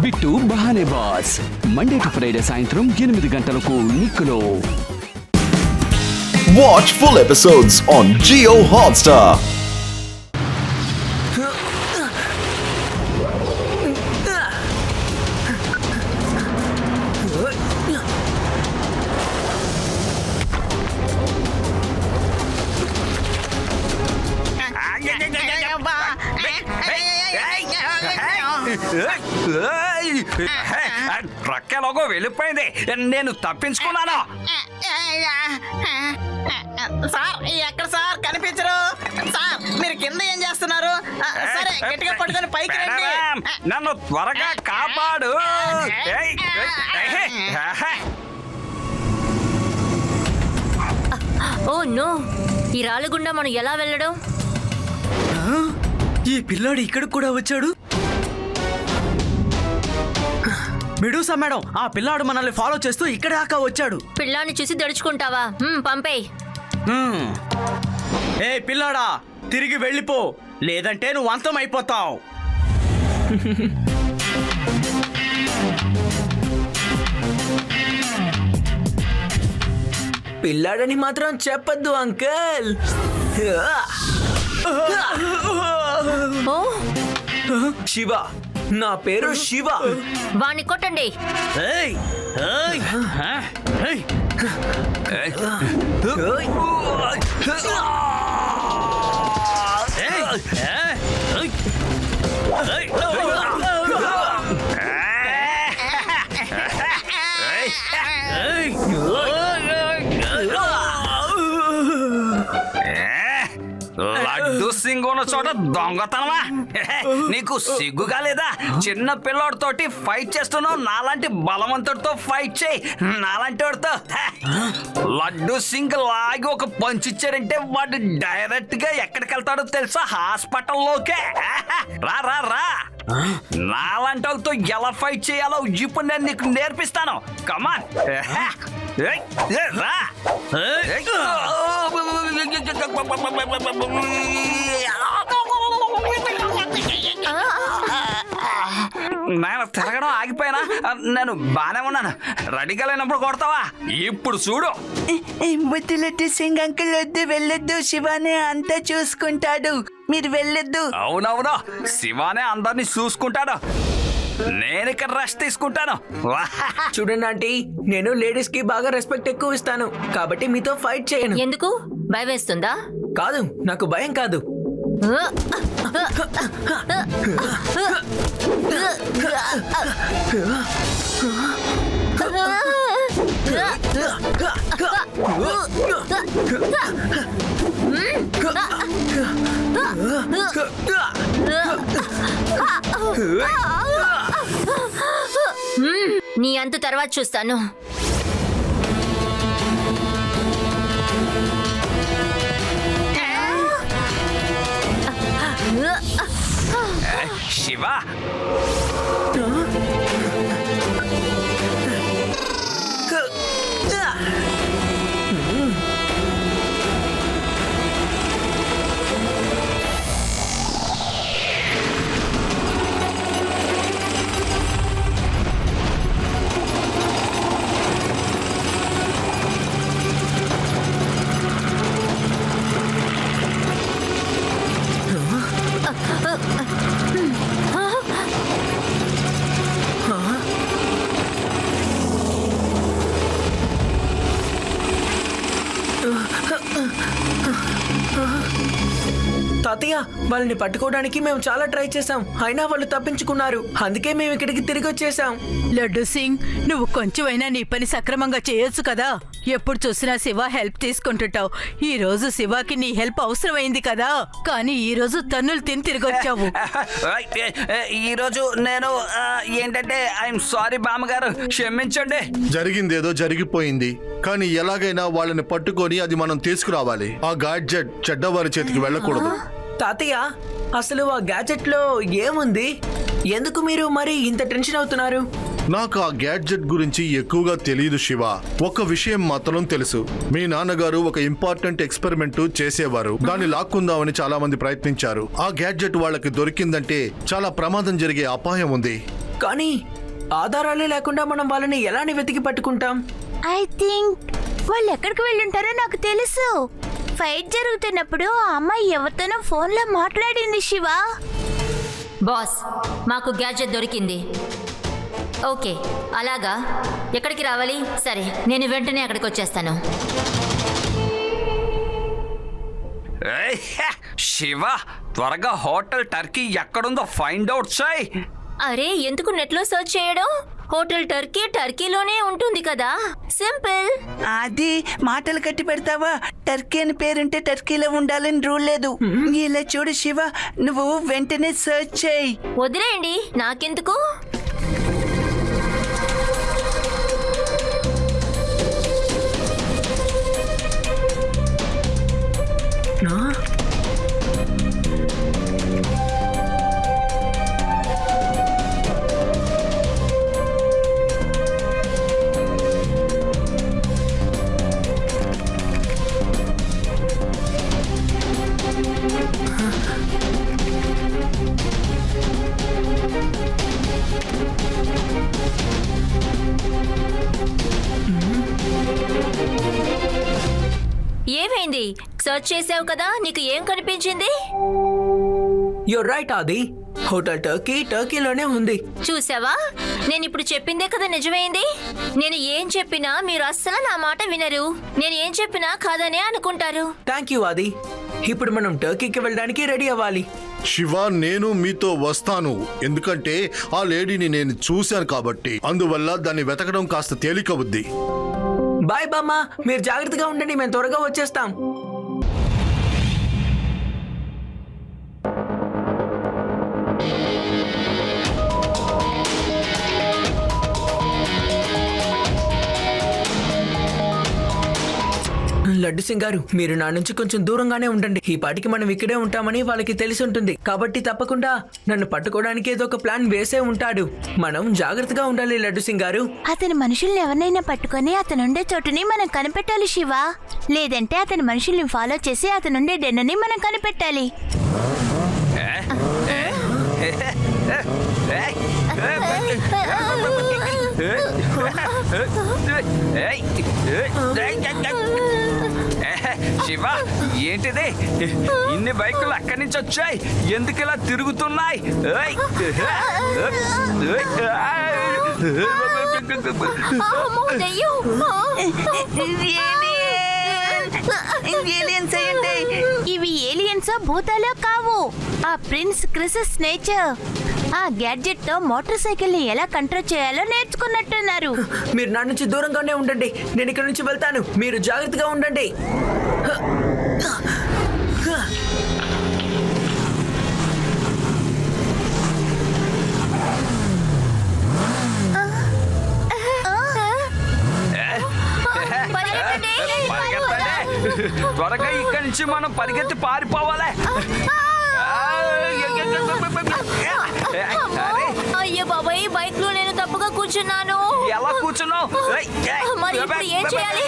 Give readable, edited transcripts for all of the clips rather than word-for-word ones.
Bit Bahane Baaz Monday to Friday సాయంత్రం 8 గంటలకు నిక్కులో. Watch full episodes on Jio Hotstar. Truck ఎలాగో వెళ్ళిపోయింది, నేను తప్పించుకున్నాను. సార్ ఎక్కడ సార్ కనిపించరు సార్, మీరు కింద ఏం చేస్తున్నారు? సరే గట్టిగా పట్టుకొని పైకి రండి. నన్ను త్వరగా కాపాడు. ఓ నో, ఈ రాళ్ళగుండా మనం ఎలా వెళ్ళడం? ఈ పిల్లాడు ఇక్కడికి కూడా వచ్చాడు. మెడూసా మేడం, ఆ పిల్లాడు మనల్ని ఫాలో చేస్తూ ఇక్కడ దాకా వచ్చాడు. పిల్లాన్ని చూసి దడుచుకుంటావా? పంపేయ్. ఏ పిల్లాడా, తిరిగి వెళ్ళిపో, లేదంటే నువ్వు అంతం అయిపోతావు. పిల్లాడని మాత్రం చెప్పొద్దు అంకల్. ఓ, శివ, నా పేరు శివ. వాణ్ణి కొట్టండి. ఏయ్, ఏయ్, ఏయ్. లడ్డు సింగ్ ఉన్న చోట దొంగతనమా? నీకు సిగ్గుగా లేదా? చిన్న పిల్లోడితోటి ఫైట్ చేస్తున్నావు. నాలాంటి బలవంతుడితో ఫైట్ చేయి. నాలాంటి వాడితో లడ్డు సింగ్ లాగి ఒక పంచ్ ఇచ్చారంటే వాడు డైరెక్ట్ గా ఎక్కడికి వెళ్తాడో తెలుసా? హాస్పిటల్లోకే. రా రా రా, నాలాంటి వాళ్ళతో ఎలా ఫైట్ చేయాలో ఇప్పుడు నేను నీకు నేర్పిస్తాను. కమాన్ రా. నేను తిరగడం ఆగిపోయినా, నేను బానే ఉన్నాను. రెడీగా లేనప్పుడు కొడతావా? ఇప్పుడు చూడు. వద్దులెట్టు సింగ్ అంకుల్, వద్దు, వెళ్ళొద్దు. శివానే అంతా చూసుకుంటాడు, మీరు వెళ్ళొద్దు. అవునవును, శివానే అందరినీ చూసుకుంటాడు. నేను ఇక్కడ రెస్ట్ తీసుకుంటాను. చూడండి ఆంటీ, నేను లేడీస్ కి బాగా రెస్పెక్ట్ ఎక్కువ ఇస్తాను, కాబట్టి మీతో ఫైట్ చేయను. ఎందుకు? భయం వేస్తుందా? కాదు, నాకు భయం కాదు. నీ అంతు తర్వాత చూస్తాను. శివ, తాతయ్య, వాళ్ళని పట్టుకోవడానికి మేము చాలా ట్రై చేసాం, అయినా వాళ్ళు తప్పించుకున్నారు. అందుకే మేము ఇక్కడికి తిరిగి వచ్చేసాం. లడ్డు సింగ్, నువ్వు కొంచెమైనా నీ పని సక్రమంగా చేయొచ్చు కదా. ఎప్పుడు చూసినా శివ హెల్ప్ తీసుకుంటుంటావు. ఈ రోజు శివాకి నీ హెల్ప్ అవసరమైంది కదా, కానీ ఈ రోజు తన్నులు తిని తిరిగి వచ్చావు. ఈరోజు నేను ఏంటంటే ఐఎమ్ సారీ బామ్మగారు, క్షమించండి. జరిగిందేదో జరిగిపోయింది, కానీ ఎలాగైనా వాళ్ళని పట్టుకొని అది మనం తీసుకురావాలి. ఆ గాడ్జెట్ చెడ్డవారి చేతికి వెళ్ళకూడదు. తాతయ్య, అసలు ఆ గ్యాజెట్ లో ఏముంది? ఎందుకు మీరు మరి ఇంత టెన్షన్ అవుతున్నారు? నాకు ఆ గ్యాడ్జెట్ గురించి ఎక్కువగా తెలియదు శివ. ఒక విషయం మాత్రం తెలుసు, మీ నాన్నగారు ఒక ఇంపార్టెంట్ ఎక్స్పెరిమెంట్ చేసేవారు. దాన్ని లాక్కుందామని చాలా మంది ప్రయత్నించారు. ఆ గ్యాడ్జెట్ వాళ్ళకి దొరికిందంటే చాలా ప్రమాదం జరిగే అపాయం ఉంది. కానీ ఆధారాలే లేకుండా మనం వాళ్ళని ఎలాని వెతికి పట్టుకుంటాం? ఐ థింక్ వాళ్ళు ఎక్కడికి వెళ్ళుంటారో నాకు తెలుసు. ఫైట్ జరుగుతున్నప్పుడు ఆ అమ్మాయి ఎవరితోనో ఫోన్లో మాట్లాడింది శివ. బాస్, మాకు గ్యాడ్జెట్ దొరికింది. ఓకే, అలాగా. ఎక్కడికి రావాలి? సరే, నేను వెంటనే అక్కడికి వచ్చేస్తాను. ఏయ్, శివ, త్వరగా హోటల్ టర్కీ ఎక్కడుందో ఫైండ్ అవుట్ చేయి. అరే, ఎందుకు నెట్లో సర్చ్ చేయడం? హోటల్ టర్కీ టర్కీలోనే ఉంటుంది కదా, సింపుల్. అది మాటలు కట్టి పెడతావా? టర్కీ అని పేరుంటే టర్కీలో ఉండాలని రూల్ లేదు. ఇలా చూడు శివ, నువ్వు వెంటనే సర్చ్ చేయి. వదిలేయండి, నాకెందుకు. ఏమైంది? సర్చ్ చేసావు కదా, నీకు ఏం కనిపించింది? యూర్ రైట్ ఆది, హోటల్ టర్కీలోనే ఉంది. చూసావా, నేను ఇప్పుడు చెప్పిందే కదా నిజమైంది. నేను ఏం చెప్పినా మీరు అస్సలు నా మాట వినరు. నేను ఏం చెప్పినా కాదనే అనుకుంటారు. థ్యాంక్ యూ ఆది. ఇప్పుడు మనం టర్కీకి వెళ్ళడానికి రెడీ అవ్వాలి. శివ, నేను మీతో వస్తాను. ఎందుకంటే ఆ లేడీని నేను చూశాను కాబట్టి. అందువల్ల దాన్ని వెతకడం కాస్త తేలికవుద్ది. బాయ్ బామ్మ, మీరు జాగ్రత్తగా ఉండండి, మేము త్వరగా వచ్చేస్తాం. లడ్డు సింగ్ గారు, మీరు నా నుంచి కొంచెం దూరంగానే ఉండండి. ఈ పాటికి మనం ఇక్కడే ఉంటామని వాళ్ళకి తెలిసి ఉంటుంది. కాబట్టి తప్పకుండా నన్ను పట్టుకోవడానికి ఏదో ఒక ప్లాన్ వేసే ఉంటాడు. మనం జాగ్రత్తగా ఉండాలి లడ్డు సింగ్ గారు. అతని మనుషుల్ని ఎవరినైనా పట్టుకొని అతనుండే చోటుని మనం కనిపెట్టాలి శివ. లేదంటే అతని మనుషుల్ని ఫాలో చేసి అతనుండే డెన్నని మనం కనిపెట్టాలి. శివ, ఏంటిది? ఇన్ని బైకులు అక్కడి నుంచి వచ్చాయి, ఎందుకు ఇలా తిరుగుతున్నాయి? ఇవి ఏలియన్సో భూతాలో కావు. ఆ ప్రిన్స్ క్రిసస్ నేచర్ ఆ గ్యాడ్జెట్ తో మోటార్ సైకిల్ ని ఎలా కంట్రోల్ చేయాలో నేర్చుకున్నట్టున్నారు. మీరు నా నుంచి దూరంగానే ఉండండి, నేను ఇక్కడ నుంచి వెళ్తాను. మీరు జాగ్రత్తగా ఉండండి. త్వరగా ఇక్కడి నుంచి మనం పరిగెత్తి పారిపోవాలి. అయ్యో బాబాయ్, బైక్ లో నేను తప్పుగా కూర్చున్నాను. ఎలా కూర్చున్నావు? మరి ఇప్పుడు ఏం చేయాలి?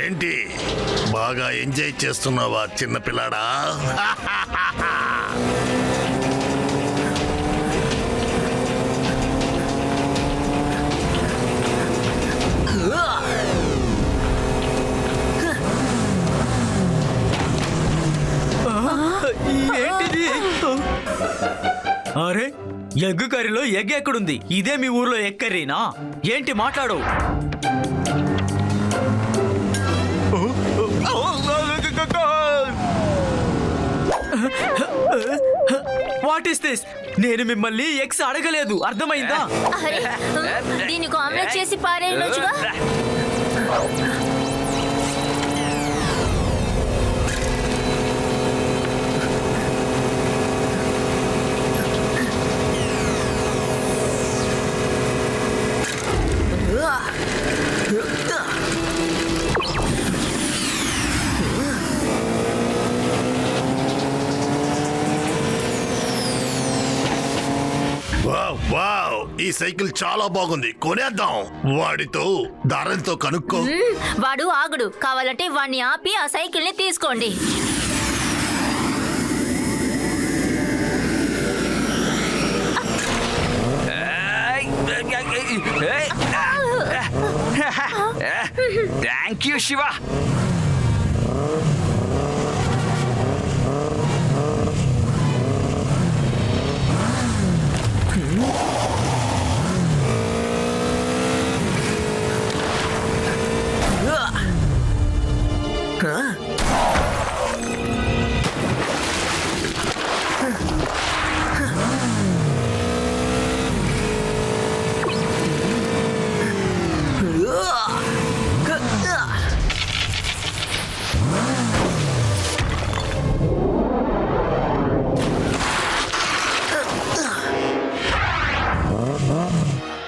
ఏంటి, బాగా ఎంజాయ్ చేస్తున్నావా చిన్నపిల్లాడా? ఏంటిది? అరే, ఎగ్గు కర్రీలో ఎగ్ ఎక్కడుంది? ఇదే మీ ఊర్లో ఎగ్ కర్రీనా? ఏంటి మాట్లాడు? What is this? నేను మిమ్మల్ని ఎగ్స్ అడగలేదు, అర్థమైందా? అరే, దీనికి ఆమ్లెట్ చేసి పారేయొచ్చుగా. వావ్, ఈ సైకిల్ చాలా బాగుంది, కొనేద్దాం. వాడితో ధరలతో కనుక్కో. వాడు ఆగుడు. కావాలంటే వాడిని ఆపి ఆ సైకిల్ ని తీసుకోండి. Thank you Shiva.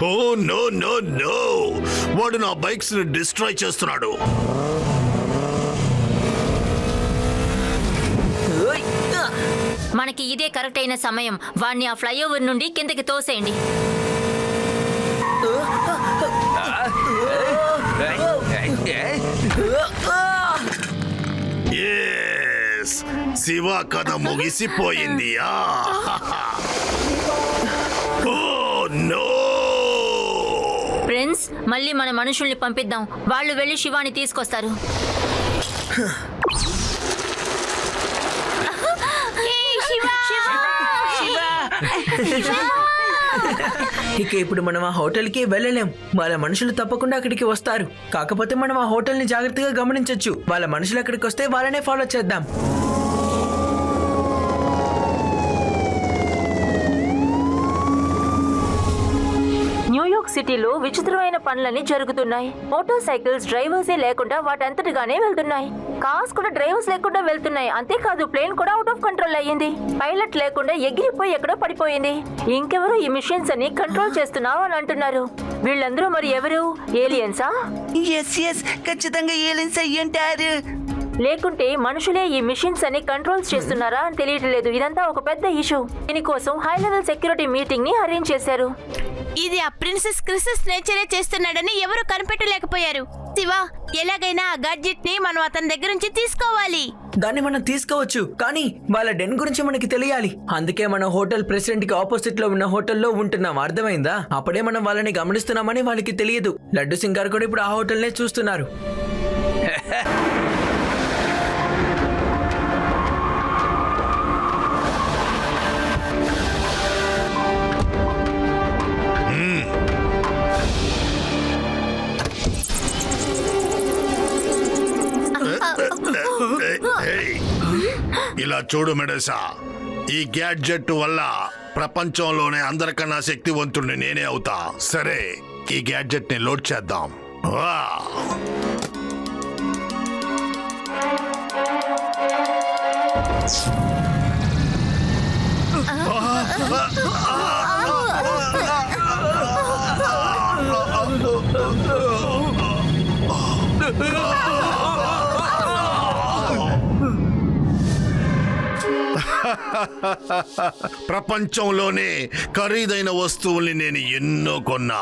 Oh no no no, వాడు నా బైక్స్ ని డిస్ట్రాయ్ చేస్తున్నాడు. మనకి ఇదే కరెక్ట్ అయిన సమయం. వాడిని ఆ ఫ్లైఓవర్ నుండి కిందకి తోసేయండి. Yes, శివ కథ ముగిసిపోయింది. ప్రిన్స్, మళ్ళీ మన మనుషుల్ని పంపిద్దాం. వాళ్ళు వెళ్ళి శివాని తీసుకొస్తారు. ఇక ఇప్పుడు మనం ఆ హోటల్కి వెళ్ళలేం. వాళ్ళ మనుషులు తప్పకుండా అక్కడికి వస్తారు. కాకపోతే మనం ఆ హోటల్ని జాగ్రత్తగా గమనించొచ్చు. వాళ్ళ మనుషులు అక్కడికి వస్తే వాళ్ళనే ఫాలో చేద్దాం. న్యూయార్క్ సిటీలో విచిత్రమైన పనులన్నీ జరుగుతున్నాయి. మోటార్ సైకిల్స్ డ్రైవర్సే లేకుండా వాటంతటిగానే వెళ్తున్నాయి. కార్స్ కూడా డ్రైవర్స్ లేకుండా వెళ్తున్నాయి. అంతేకాదు, ప్లేన్ కూడా అవుట్ ఆఫ్ కంట్రోల్ అయ్యింది. పైలట్ లేకుండా ఎగిరిపోయి ఎక్కడో పడిపోయింది. ఇంకెవరు ఈ మిషన్స్ అని కంట్రోల్ చేస్తున్నావు అని అంటున్నారు. వీళ్ళందరూ మరి ఎవరు? ఏలియన్సా? ఎస్ ఖచ్చితంగా ఏలియన్స్ అయ్యుంటారు. లేకుంటే మనుషులే ఈ మిషన్స్ అని కంట్రోల్స్ చేస్తున్నారా అని తెలియట్లేదు. ఇదంతా ఒక పెద్ద ఇష్యూ. దీనికోసం హై లెవెల్ సెక్యూరిటీ మీటింగ్ ని అరేంజ్ చేశారు. ఇది ఆ ప్రిన్సెస్ క్రిసెస్ నేచరే చేస్తున్నాడని ఎవరు కనిపెట్టలేకపోయారు. శివ, ఎలాగైనా ఆ గాడ్జెట్ ని మనం అతని దగ్గర నుంచి తీసుకోవాలి. దాన్ని మనం తీసుకోవచ్చు, కానీ వాళ్ళ డెన్ గురించి మనకి తెలియాలి. అందుకే మన హోటల్ ప్రెసిడెంట్ కి ఆపోజిట్ లో ఉన్న హోటల్లో ఉంటున్నాం. అర్థమైందా? అప్పుడే మనం వాళ్ళని గమనిస్తున్నామని వాళ్ళకి తెలియదు. లడ్డు సింగ్ గారు కూడా ఇప్పుడు ఆ హోటల్నే చూస్తున్నారు. ఇలా చూడు మెడసా, ఈ గ్యాడ్జెట్ వల్ల ప్రపంచంలోనే అందరికన్నా శక్తివంతుడిని నేనే అవుతా. సరే, ఈ గ్యాడ్జెట్ ని లోడ్ చేద్దాం. ప్రపంచంలోనే ఖరీదైన వస్తువుల్ని నేను ఎన్నో కొన్నా,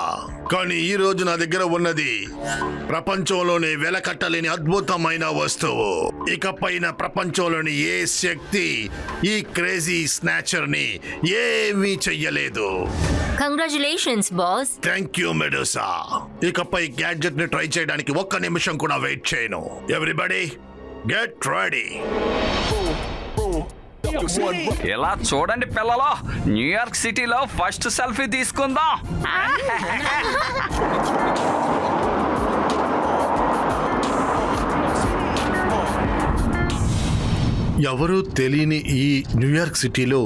కానీ ఈ రోజు నా దగ్గర ఉన్నది ప్రపంచంలోనే వెల కట్టలేని అద్భుతమైన వస్తువు. ఇకపైన ప్రపంచంలోని ఏ శక్తి ఈ క్రేజీ స్నాచర్ ని ఏమీ చెయ్యలేదు. Congratulations boss. Thank you మెడూసా. ఇకపై గ్యాడ్జెట్ ని ట్రై చేయడానికి ఒక్క నిమిషం కూడా వెయిట్ చేయను. Everybody get ready. ఇలా చూడండి పిల్లలు, న్యూయార్క్ సిటీలో ఫస్ట్ సెల్ఫీ తీసుకుందాం. ఎవరూ తెలియని ఈ న్యూయార్క్ సిటీలో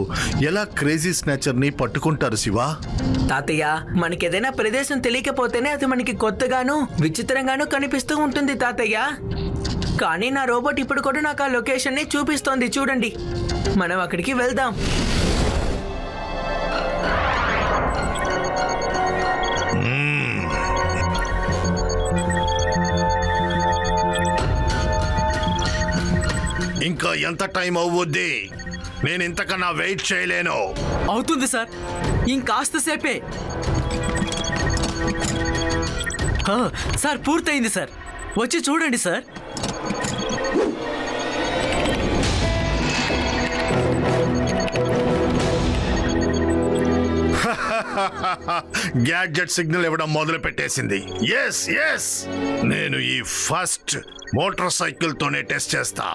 ఎలా క్రేజీ స్నాచర్ ని పట్టుకుంటారు శివ? తాతయ్య, మనకేదైనా ప్రదేశం తెలియకపోతేనే అది మనకి కొత్తగాను విచిత్రంగాను కనిపిస్తూ ఉంటుంది తాతయ్య. కానీ నా రోబోట్ ఇప్పుడు కూడా నాకు ఆ లొకేషన్ ని చూపిస్తోంది. చూడండి, మనం అక్కడికి వెళ్దాం. ఇంకా ఎంత టైం అవ్వద్ది? నేను ఇంతకన్నా వెయిట్ చేయలేను. అవుతుంది సార్, ఇంకాస్త సేపే. సార్ పూర్తయింది సార్, వచ్చి చూడండి సార్. గ్యాడ్జెట్ సిగ్నల్ ఇవ్వడం మొదలు పెట్టేసింది. ఎస్ ఎస్, నేను ఈ ఫస్ట్ మోటార్ సైకిల్ తోనే టెస్ట్ చేస్తా.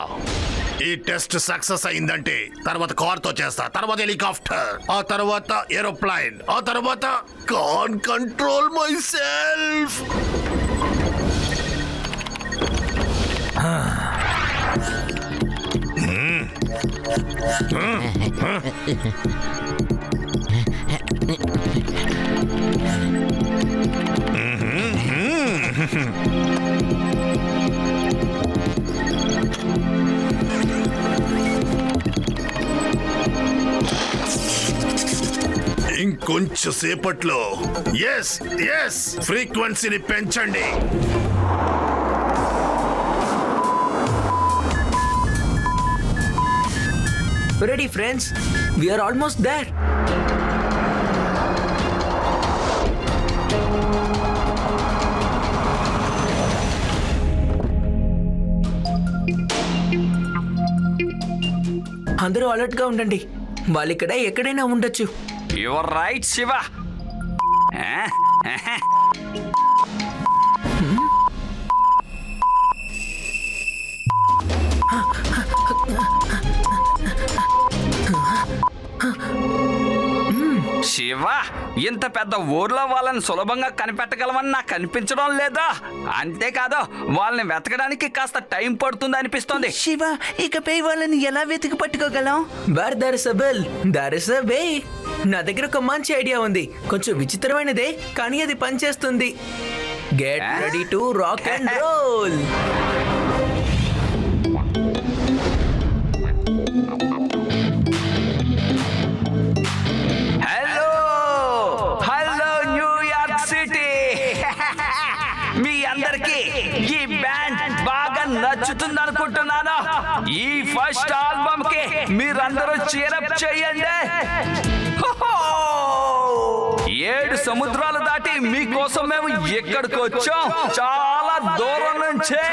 ఈ టెస్ట్ సక్సెస్ అయిందంటే తర్వాత కార్ తో చేస్తా, తర్వాత హెలికాప్టర్, ఆ తర్వాత ఏరోప్లేన్, ఆ తర్వాత కాన్ కంట్రోల్ మై సెల్ఫ్. ఇంకొంచెం సేపట్లో ఎస్ ఎస్ ఫ్రీక్వెన్సీని పెంచండి. Ready friends, we're almost there. అందరూ అలర్ట్ గా ఉండండి, వాళ్ళు ఇక్కడ ఎక్కడైనా ఉండొచ్చు. Your right Shiva. శివ, ఇంత పెద్ద ఊర్లో వాళ్ళని సులభంగా కనిపెట్టగలమని నాకు కనిపించడం లేదా. అంతేకాదు, వాళ్ళని వెతకడానికి కాస్త టైం పడుతుంది అనిపిస్తోంది. శివ, ఇకపై వాళ్ళని ఎలా వెతికి పట్టుకోగలం? Where there is a will there is a way. నా దగ్గర ఒక మంచి ఐడియా ఉంది, కొంచెం విచిత్రమైనదే కానీ అది పనిచేస్తుంది. Get ready to rock and roll. Hello hello New York city. మీ అందరికి ఈ బ్యాండ్ బాగా నచ్చుతుంది అనుకుంటున్నాను. ఈ ఫస్ట్ ఆల్బమ్ కి మీరందరూ చీరప్ చేయండి. 7 సముద్రాలు దాటి మీకోసం మేము ఎక్కడికి వచ్చాం, చాలా దూరం నుంచే.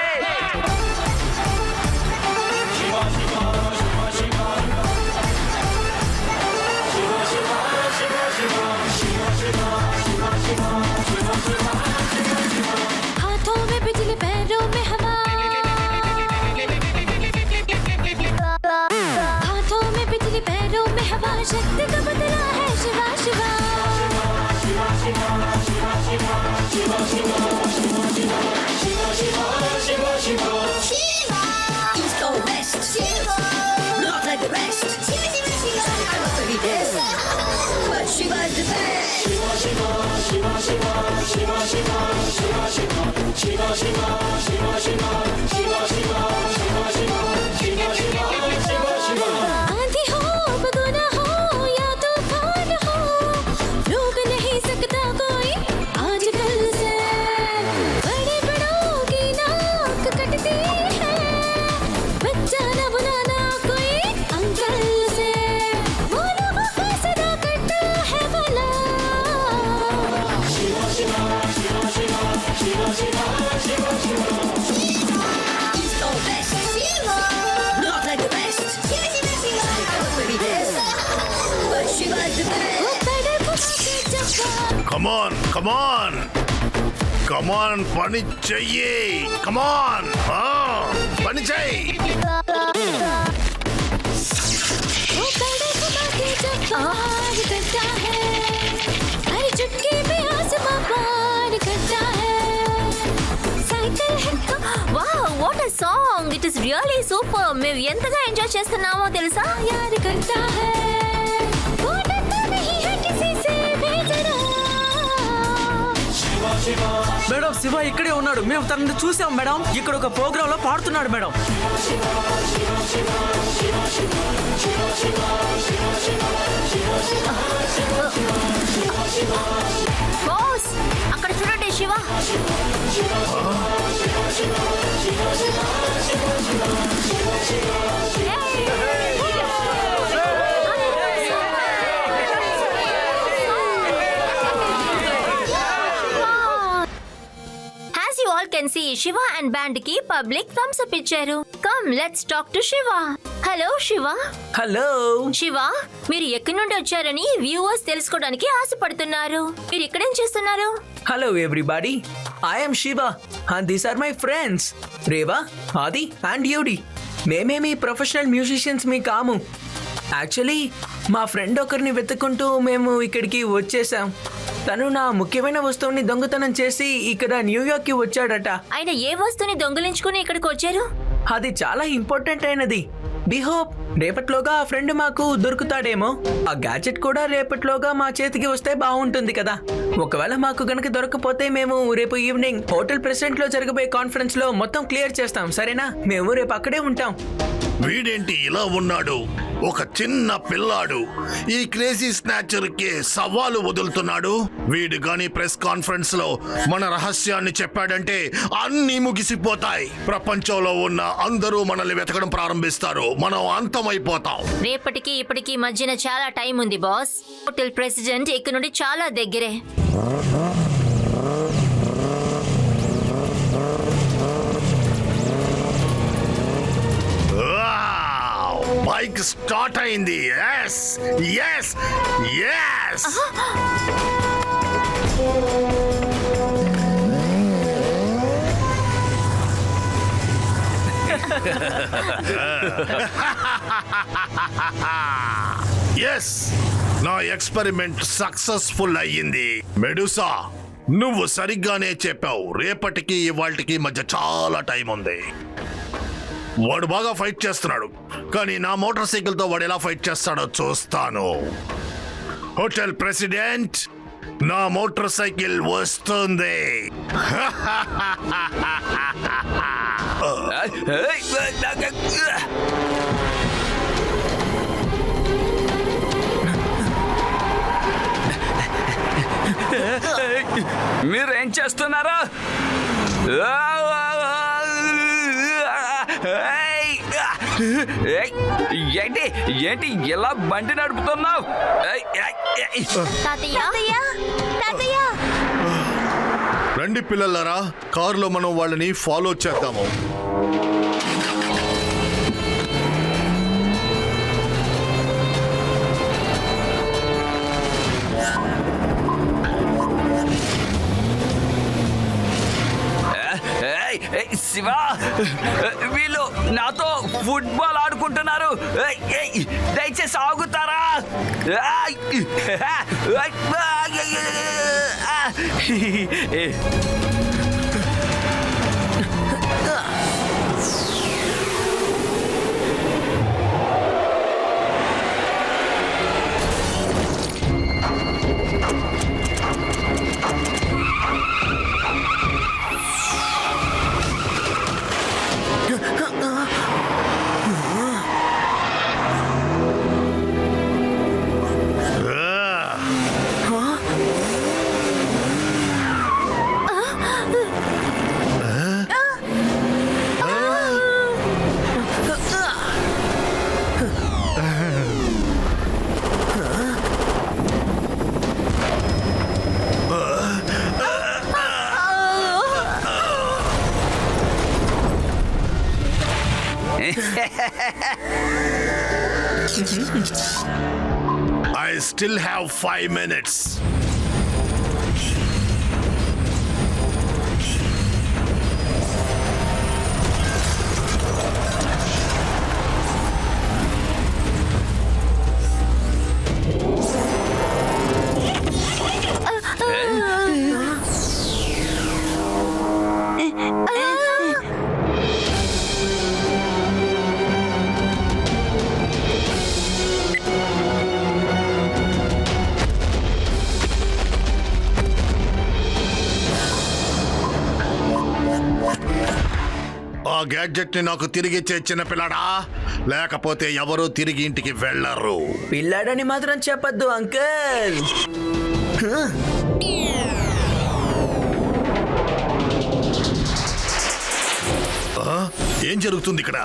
हाथों में बिजली, पैरों में हवा, हाथों में बिजली, पैरों में हवा, शक्ति का बदला है Shiva Shiva. East or west, Shiva, not like the rest. Shiva, Shiva, Shiva, I love every dance, but Shiva is the best. Shiva, Shiva, Shiva, Shiva, Shiva, Shiva, Shiva, Shiva, Shiva, Shiva, Shiva, Shiva, Shiva, Shiva, Shiva, Shiva, Shiva, Shiva, Shiva, Shiva. आंधी हो, बगुना हो या तूफान हो, रोक नहीं सकता कोई आजकल से. बड़े बड़ों की नाक कटती है, बच्चा न बनाना कोई अंकल से. वो लोगों का सदा करता है भला. Shiva Shiva Shiva Shiva Shiva Shiva Shiva Shiva. East or west, Shiva, not like the rest. Shiva, Shiva, Shiva, I love every dance, but Shiva is the best. वो बड़े बुआ के जवान. కమాన్ కమాన్ కమాన్, పని చెయ్యి. కమాన్, పని చెయ్యి. वो बड़े बुआ के जवान करता है, हर चुटकी में आसमां पार करता है. साइकिल है. Wow, what a song. It is really super. మేము ఎంతగా ఎంజాయ్ చేస్తున్నామో తెలుసా. यार करता है, वो डरता नहीं है किसी से बेजरा. మేడం, శివ ఇక్కడే ఉన్నాడు. మేము తనని చూసాం మేడం. ఇక్కడ ఒక ప్రోగ్రామ్ లో పాడుతున్నాడు మేడం. బాస్, అక్కడ చూడండి Shiva. Hey! Agency Shiva and band కి పబ్లిక్ థమ్స్ అప్ ఇచ్చారు. Come let's talk to Shiva. Hello Shiva. Hello Shiva, మీరు ఎక్కడి నుండి వచ్చారని వ్యూవర్స్ తెలుసుకోవడానికి ఆశపడుతున్నారు. మీరు ఇక్కడేం చేస్తున్నారు? Hello everybody, I am Shiva and these are my friends Reva, Aadi and Yudi. మేమేమి ప్రొఫెషనల్ మ్యూజిషియన్స్ మీ కాము. యాక్చువల్లీ మా ఫ్రెండ్ ఒకరిని వెతుక్కుంటూ మేము ఇక్కడికి వచ్చేసాం. తను నా ముఖ్యమైన వస్తువుని దొంగతనం చేసి ఇక్కడ న్యూయార్క్ కి వచ్చాడట. ఆయన ఏ వస్తువుని దొంగిలించుకుని ఇక్కడికి వచ్చారు? అది చాలా ఇంపార్టెంట్ అయినది. వి హోప్ రేపట్లోగా ఆ ఫ్రెండ్ మాకు దొరుకుతాడేమో. ఆ గ్యాడ్జెట్ కూడా రేపట్లోగా మా చేతికి వస్తే బాగుంటుంది కదా. ఒకవేళ మాకు గనక దొరకపోతే మేము రేపు ఈవినింగ్ హోటల్ ప్రెసిడెంట్ లో జరగబోయే కాన్ఫరెన్స్ లో మొత్తం క్లియర్ చేస్తాం, సరేనా? మేము రేపు అక్కడే ఉంటాం. వీడేంటి ఇలా ఉన్నాడు? ఒక చిన్న పిల్లాడు ఈ క్రేజీ స్నాచర్ కి సవాలు వదులుతున్నాడు. వీడు గాని ప్రెస్ కాన్ఫరెన్స్ లో మన రహస్యాన్ని చెప్పాడంటే అన్ని ముగిసిపోతాయి. ప్రపంచంలో ఉన్న అందరూ మనల్ని వెతకడం ప్రారంభిస్తారు. మనం అంతమైపోతాం. రేపటికి ఇప్పటికి మధ్యన చాలా టైం ఉంది బాస్. హోటల్ ప్రెసిడెంట్ ఇక్కడ నుండి చాలా దగ్గరే. బైక్ స్టార్ట్ అయింది. yes yes yes ఎస్, నా ఎక్స్పెరిమెంట్ సక్సెస్ఫుల్ అయ్యింది. మెడుసా, నువ్వు సరిగ్గానే చెప్పావు. రేపటికి ఇవాళకి మధ్య చాలా టైం ఉంది. వాడు బాగా ఫైట్ చేస్తున్నాడు, కానీ నా మోటార్ సైకిల్ తో వాడు ఎలా ఫైట్ చేస్తాడో చూస్తాను. హోటల్ ప్రెసిడెంట్, నా మోటార్ సైకిల్ వస్తుంది. మీరేం చేస్తున్నారు? ఏంటి ఏంటి ఎలా బండి నడుపుతున్నావు? రండి పిల్లలారా, కారులో మనం వాళ్ళని ఫాలో చేద్దాము. శివ, వీళ్ళు నాతో ఫుట్బాల్ ఆడుకుంటున్నారు. దయచేసి ఆగుతారా? I still have 5 minutes. ఆ గ్యాడ్జెట్ ని నాకు తిరిగి చిన్న పిల్లాడా, లేకపోతే ఎవరు తిరిగి ఇంటికి వెళ్ళరు. పిల్లాడని మాత్రం చెప్పద్దు అంకల్. ఏం జరుగుతుంది ఇక్కడ?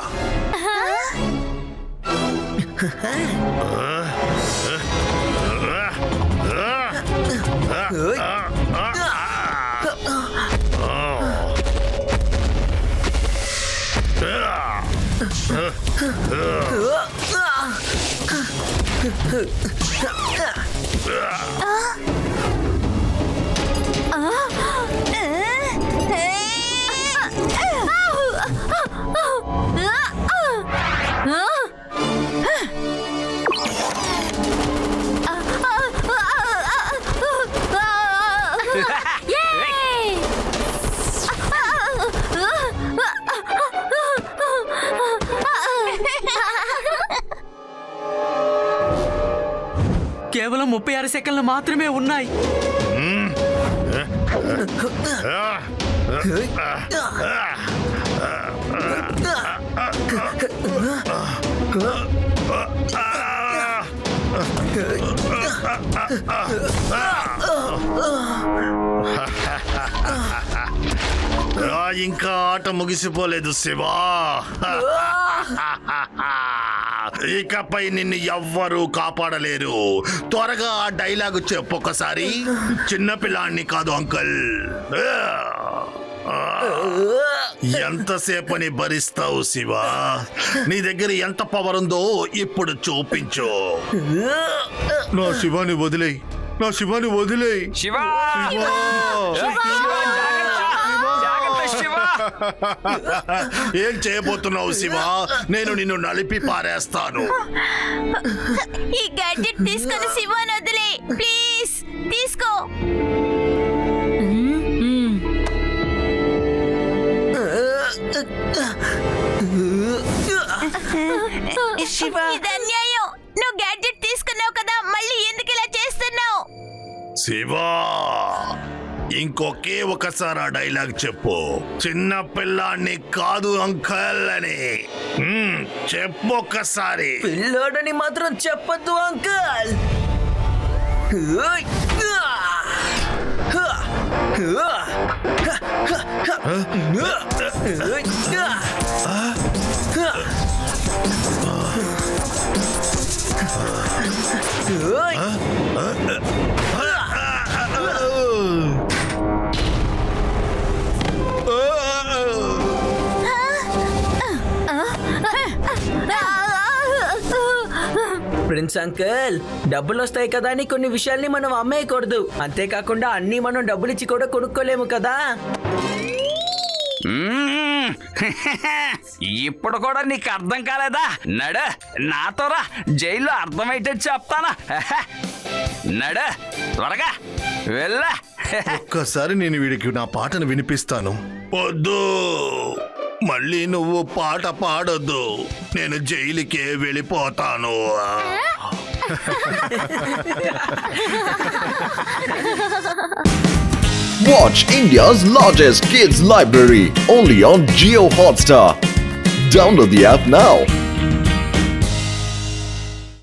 కేవలం 36 సెకండ్లు మాత్రమే ఉన్నాయి. ఇంకా ఆట ముగిసిపోలేదు శివా. ఇకపై నిన్ను ఎవ్వరూ కాపాడలేరు. త్వరగా ఆ డైలాగు చెప్పు ఒకసారి. చిన్నపిల్లాన్ని కాదు అంకల్. ఎంతసేపని భరిస్తావు శివా? నీ దగ్గర ఎంత పవర్ ఉందో ఇప్పుడు చూపించు. నా శివాని వదిలేయ్, నా శివాని వదిలేయ్. శివా ఏం చేయబోతున్నావు శివా? నేను నిన్ను నలిపి పారేస్తాను. ఈ గ్యాడ్జెట్ తీసుకొని శివాని వదిలే ప్లీజ్. తీసుకో. శివ, ఇది అన్యాయం. నువ్వు గ్యాడ్జెట్ తీసుకున్నావు కదా, మళ్ళీ ఎందుకు ఇలా చేస్తున్నావు? శివా, ఇంకొకే ఒకసారి ఆ డైలాగ్ చెప్పు. చిన్న పిల్లాన్ని కాదు అంకల్ అని చెప్పు ఒక్కసారి. పిల్లోడని మాత్రం చెప్పొద్దు అంకల్. ప్రిన్స్ అంకల్, డబ్బులు వస్తాయి కదా అని కొన్ని విషయాల్ని మనం అమ్మేయకూడదు. అంతేకాకుండా అన్ని మనం డబ్బులిచ్చి కూడా కొనుక్కోలేము కదా. ఇప్పుడు కూడా నీకు అర్థం కాలేదా? నడు నాతో రా, జైల్లో అర్థమైతే చెప్తానా. నడు త్వరగా వెళ్ళా. ఒక్కసారి నేను వీడికి నా పాటను వినిపిస్తాను. వద్దు, మళ్ళీ నువ్వు పాట పాడొద్దు. నేను జైలుకే వెళ్ళిపోతాను. Watch India's largest kids library only on Jio Hotstar. Download the app now.